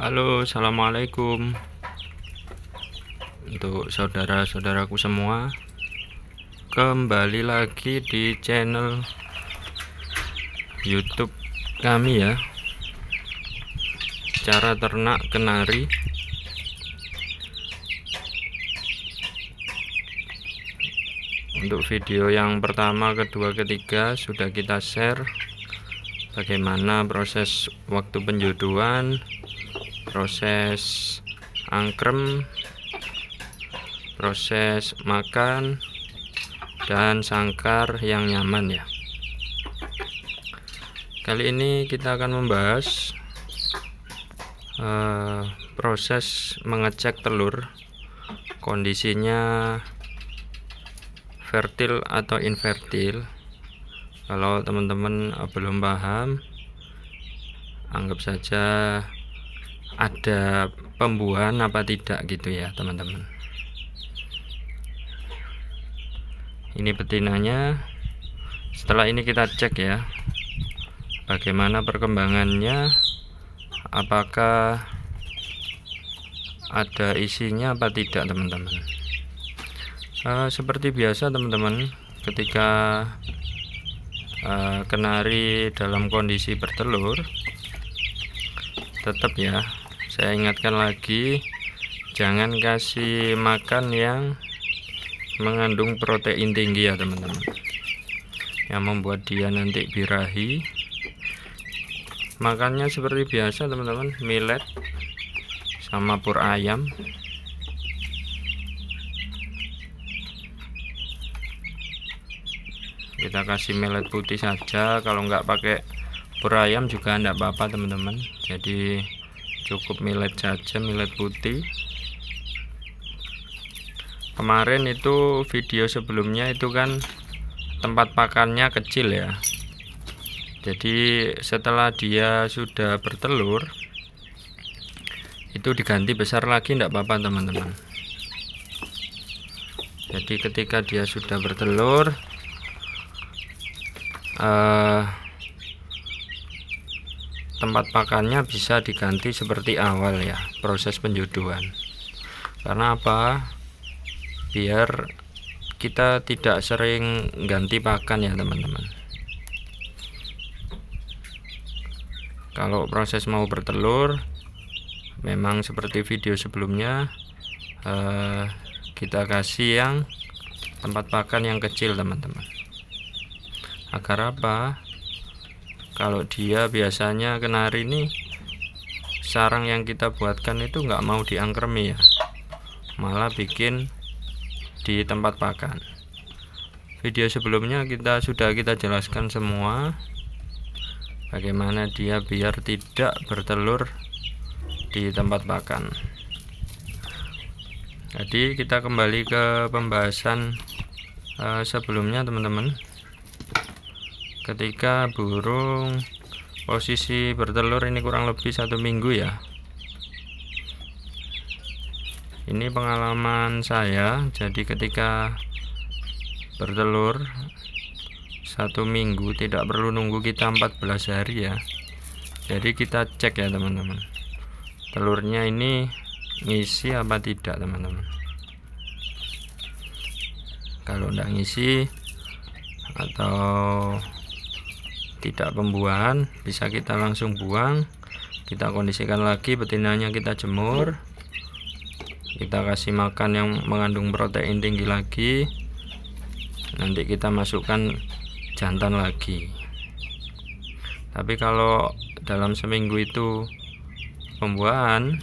Halo, assalamualaikum untuk saudara-saudaraku semua. Kembali lagi di channel YouTube kami ya, cara ternak kenari. Untuk video yang pertama, kedua, ketiga sudah kita share bagaimana proses waktu penjodohan, proses angkrem, proses makan, dan sangkar yang nyaman ya. Kali ini kita akan membahas proses mengecek telur, kondisinya fertil atau infertil. Kalau teman-teman belum paham, anggap saja ada pembuahan apa tidak gitu ya teman-teman. Ini betinanya. Setelah ini kita cek ya, bagaimana perkembangannya, apakah ada isinya apa tidak teman-teman. Seperti biasa teman-teman, ketika kenari dalam kondisi bertelur, tetap ya, saya ingatkan lagi, jangan kasih makan yang mengandung protein tinggi ya teman-teman, yang membuat dia nanti birahi. Makannya seperti biasa teman-teman, millet sama pur ayam. Kita kasih millet putih saja, kalau nggak pakai pur ayam juga enggak apa-apa teman-teman. Jadi cukup millet saja, millet putih. Kemarin itu video sebelumnya itu kan tempat pakannya kecil ya, jadi setelah dia sudah bertelur itu diganti besar lagi, enggak apa-apa teman-teman. Jadi ketika dia sudah bertelur, tempat pakannya bisa diganti seperti awal ya, proses penjodohan. Karena apa? Biar kita tidak sering ganti pakan ya teman-teman. Kalau proses mau bertelur, memang seperti video sebelumnya, kita kasih yang tempat pakan yang kecil teman-teman. Agar apa? Kalau dia biasanya kenari ini, sarang yang kita buatkan itu nggak mau diangkremi ya, malah bikin di tempat pakan. Video sebelumnya sudah kita jelaskan semua bagaimana dia biar tidak bertelur di tempat pakan. Jadi kita kembali ke pembahasan sebelumnya teman-teman. Ketika burung posisi bertelur ini kurang lebih 1 minggu ya. Ini pengalaman saya. Jadi ketika bertelur 1 minggu, tidak perlu nunggu kita 14 hari ya. Jadi kita cek ya teman-teman, telurnya ini ngisi apa tidak teman-teman. Kalau tidak ngisi atau tidak pembuahan, bisa kita langsung buang. Kita kondisikan lagi betinanya, kita jemur, kita kasih makan yang mengandung protein tinggi lagi, nanti kita masukkan jantan lagi. Tapi kalau dalam seminggu itu pembuahan,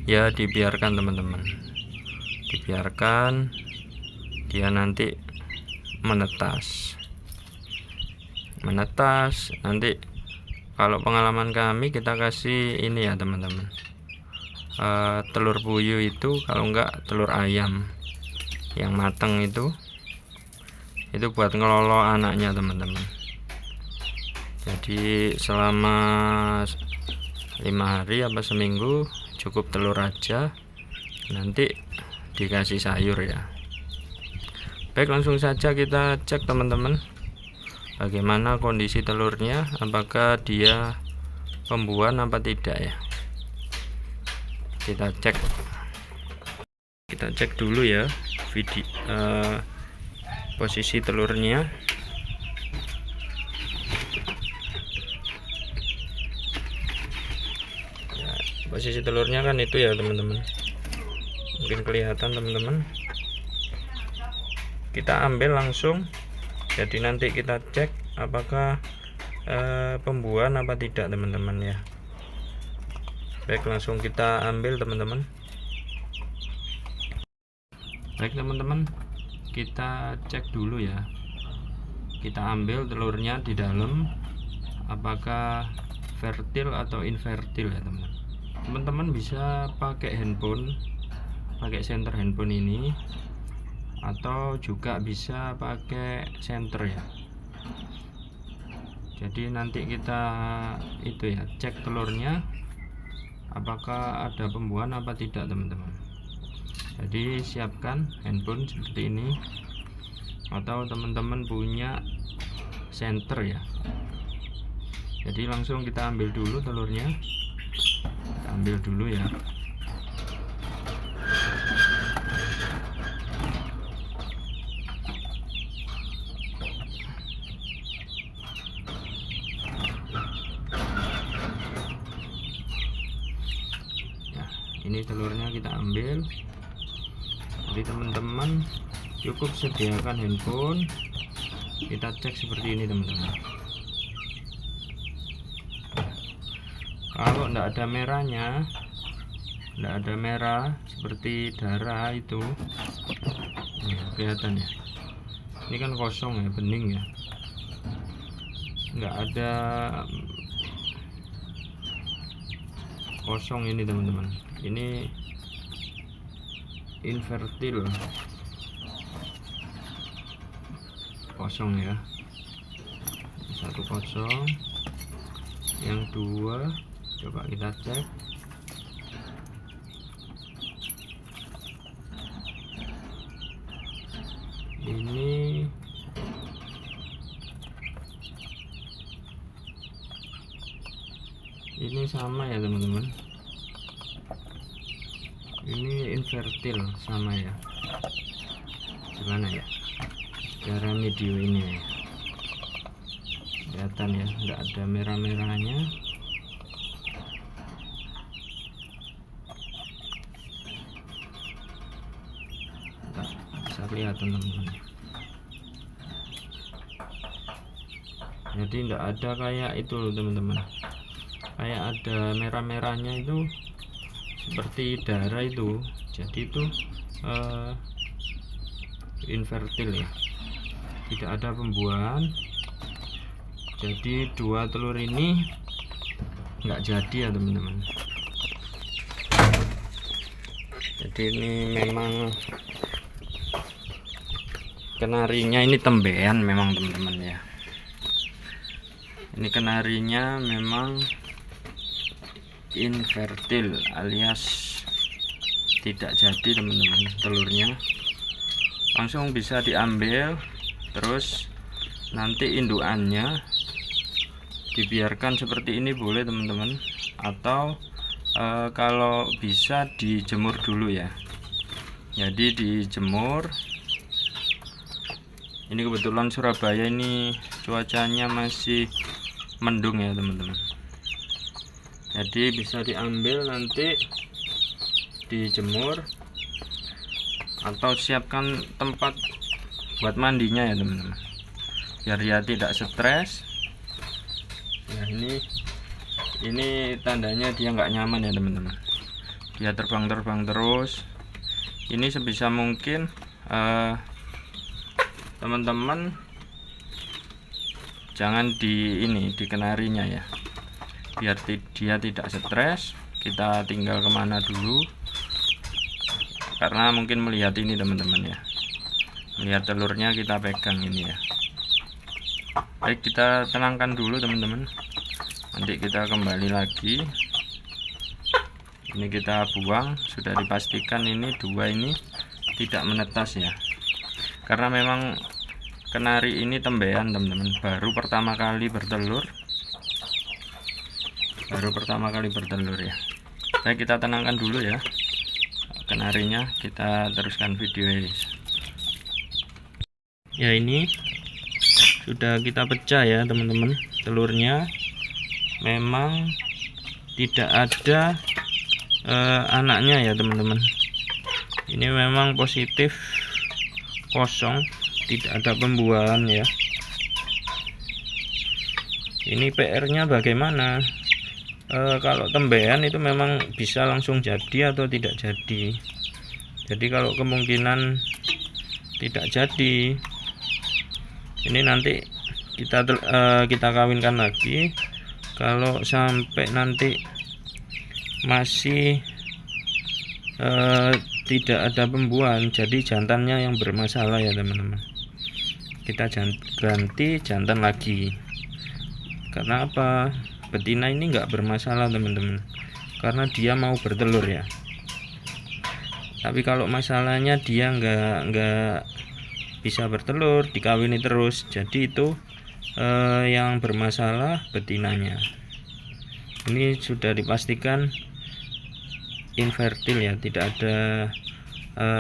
ya dibiarkan teman-teman, dibiarkan dia nanti menetas. Nanti kalau pengalaman kami, kita kasih ini ya teman-teman, telur puyuh itu, kalau enggak telur ayam yang matang itu buat ngelolo anaknya teman-teman. Jadi selama 5 hari apa seminggu cukup telur aja, nanti dikasih sayur ya. Baik, langsung saja kita cek teman-teman, bagaimana kondisi telurnya, apakah dia pembuahan apa tidak ya. kita cek dulu ya posisi telurnya. Ya, posisi telurnya kan itu ya teman-teman, mungkin kelihatan teman-teman. Kita ambil langsung, jadi nanti kita cek apakah pembuahan apa tidak teman-teman ya. Baik, langsung kita ambil teman-teman. Baik teman-teman, kita cek dulu ya, kita ambil telurnya di dalam, apakah fertil atau infertil ya teman-teman. Teman-teman bisa pakai handphone, pakai senter handphone ini, atau juga bisa pakai senter ya. Jadi nanti kita itu ya, cek telurnya apakah ada pembuahan apa tidak teman-teman. Jadi siapkan handphone seperti ini, atau teman-teman punya senter ya. Jadi langsung kita ambil dulu telurnya, kita ambil dulu ya. Ini telurnya kita ambil. Jadi teman-teman cukup sediakan handphone, kita cek seperti ini teman-teman. Kalau tidak ada merahnya, tidak ada merah seperti darah itu, kelihatan ya, ini kan kosong ya, bening ya, nggak ada kosong ini teman-teman. Ini infertil, kosong ya, satu kosong. Yang dua coba kita cek. Ini sama ya teman-teman, ini infertil sama ya. Gimana ya cara video ini ya, kelihatan ya, enggak ada merah-merahnya. Enggak bisa kelihatan teman-teman. Jadi enggak ada kayak itu loh teman-teman, kayak ada merah-merahnya itu seperti darah itu. Jadi itu infertil ya, tidak ada pembuahan. Jadi dua telur ini nggak jadi ya teman-teman. Jadi ini memang kenarinya ini tembean memang teman-teman ya. Ini kenarinya memang infertil alias tidak jadi teman-teman telurnya. Langsung bisa diambil, terus nanti indukannya dibiarkan seperti ini boleh teman-teman, atau kalau bisa dijemur dulu ya. Jadi dijemur. Ini kebetulan Surabaya ini cuacanya masih mendung ya teman-teman. Jadi bisa diambil nanti dijemur, atau siapkan tempat buat mandinya ya teman-teman, biar dia tidak stres. Nah ini tandanya dia nggak nyaman ya teman-teman, dia terbang-terbang terus. Ini sebisa mungkin teman-teman jangan di kenarinya ya, biar dia tidak stres. Kita tinggal kemana dulu, karena mungkin melihat ini teman-teman ya, melihat telurnya kita pegang ini ya. Baik, kita tenangkan dulu teman-teman, nanti kita kembali lagi. Ini kita buang, sudah dipastikan ini dua ini tidak menetas ya, karena memang kenari ini tembean teman-teman, baru pertama kali bertelur ya. Baik, kita tenangkan dulu ya kenarinya, kita teruskan video ya. Ini sudah kita pecah ya teman-teman, telurnya memang tidak ada anaknya ya teman-teman. Ini memang positif kosong, tidak ada pembuahan ya. Ini PR-nya bagaimana? Kalau tembean itu memang bisa langsung jadi atau tidak jadi. Jadi kalau kemungkinan tidak jadi, ini nanti kita kawinkan lagi. Kalau sampai nanti masih tidak ada pembuahan, jadi jantannya yang bermasalah ya teman-teman. Kita ganti jantan lagi. Karena apa? Betina ini enggak bermasalah teman-teman, karena dia mau bertelur ya. Tapi kalau masalahnya dia enggak bisa bertelur, dikawini terus, jadi itu yang bermasalah betinanya. Ini sudah dipastikan infertil ya, tidak ada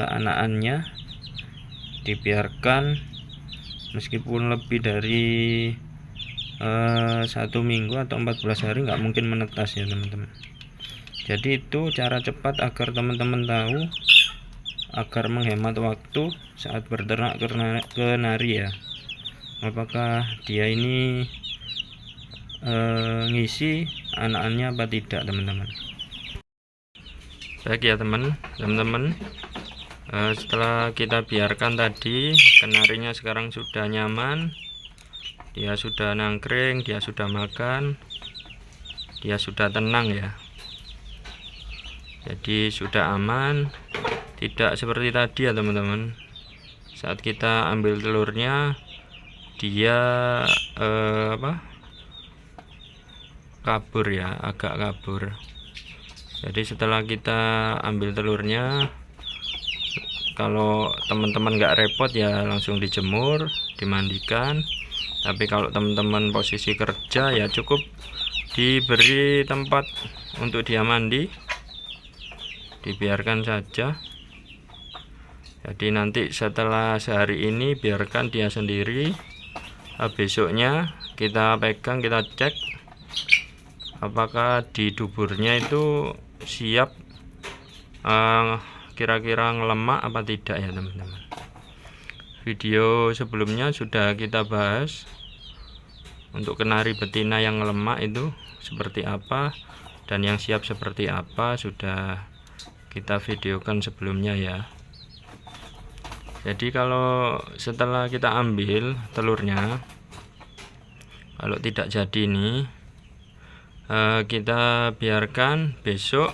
anak-annya. Dibiarkan meskipun lebih dari 1 minggu atau 14 hari nggak mungkin menetas ya teman-teman. Jadi itu cara cepat agar teman-teman tahu, agar menghemat waktu saat berternak kenari ya. Apakah dia ini ngisi anak-annya apa tidak teman-teman. Baik ya teman-teman, setelah kita biarkan tadi, kenarinya sekarang sudah nyaman. Dia sudah nangkring, dia sudah makan, dia sudah tenang ya. Jadi sudah aman, tidak seperti tadi ya teman-teman. Saat kita ambil telurnya, dia kabur ya, agak kabur. Jadi setelah kita ambil telurnya, kalau teman-teman nggak repot ya langsung dijemur, dimandikan. Tapi kalau teman-teman posisi kerja ya cukup diberi tempat untuk dia mandi, dibiarkan saja. Jadi nanti setelah sehari ini biarkan dia sendiri. Besoknya kita pegang, kita cek apakah di duburnya itu siap kira-kira ngelemak apa tidak ya teman-teman. Video sebelumnya sudah kita bahas untuk kenari betina yang lemak itu seperti apa dan yang siap seperti apa, sudah kita videokan sebelumnya ya. Jadi kalau setelah kita ambil telurnya, kalau tidak jadi ini, kita biarkan, besok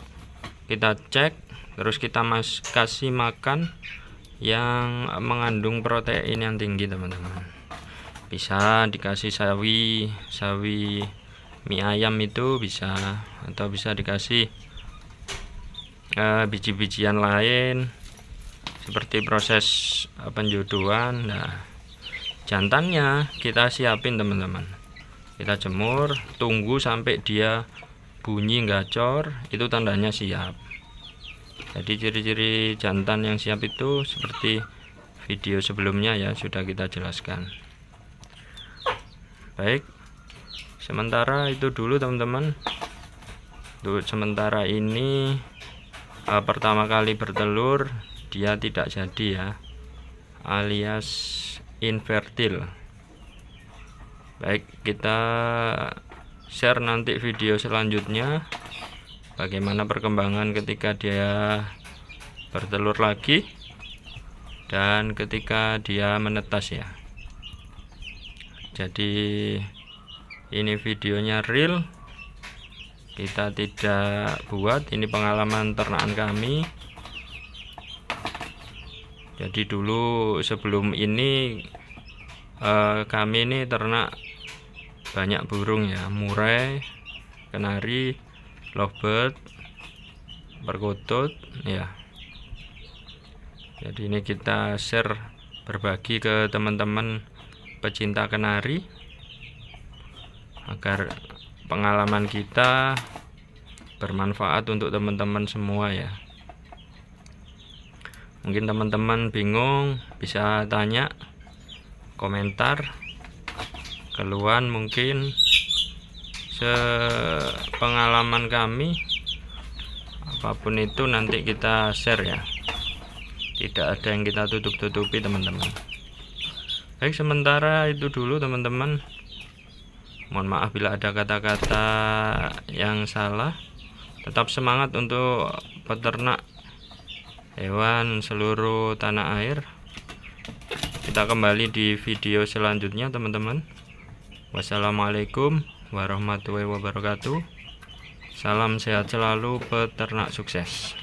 kita cek, terus kita kasih makan yang mengandung protein yang tinggi teman-teman. Bisa dikasih sawi mie ayam itu bisa, atau bisa dikasih biji-bijian lain seperti proses penjodohan. Nah, jantannya kita siapin teman-teman, kita jemur, tunggu sampai dia bunyi gacor, itu tandanya siap. Jadi ciri-ciri jantan yang siap itu seperti video sebelumnya ya, sudah kita jelaskan. Baik, sementara itu dulu teman-teman. Untuk sementara ini pertama kali bertelur dia tidak jadi ya, alias infertil. Baik, kita share nanti video selanjutnya bagaimana perkembangan ketika dia bertelur lagi dan ketika dia menetas ya. Jadi ini videonya real, kita tidak buat, ini pengalaman ternakan kami. Jadi dulu sebelum ini kami ini ternak banyak burung ya, murai, kenari, lovebird, perkutut ya. Jadi ini kita share, berbagi ke teman-teman pecinta kenari agar pengalaman kita bermanfaat untuk teman-teman semua ya. Mungkin teman-teman bingung, bisa tanya, komentar, keluhan mungkin sepengalaman kami, apapun itu nanti kita share ya. Tidak ada yang kita tutup-tutupi teman-teman. Baik, sementara itu dulu teman-teman. Mohon maaf bila ada kata-kata yang salah. Tetap semangat untuk peternak hewan seluruh tanah air. Kita kembali di video selanjutnya teman-teman. Wassalamualaikum warahmatullahi wabarakatuh. Salam sehat selalu, peternak sukses.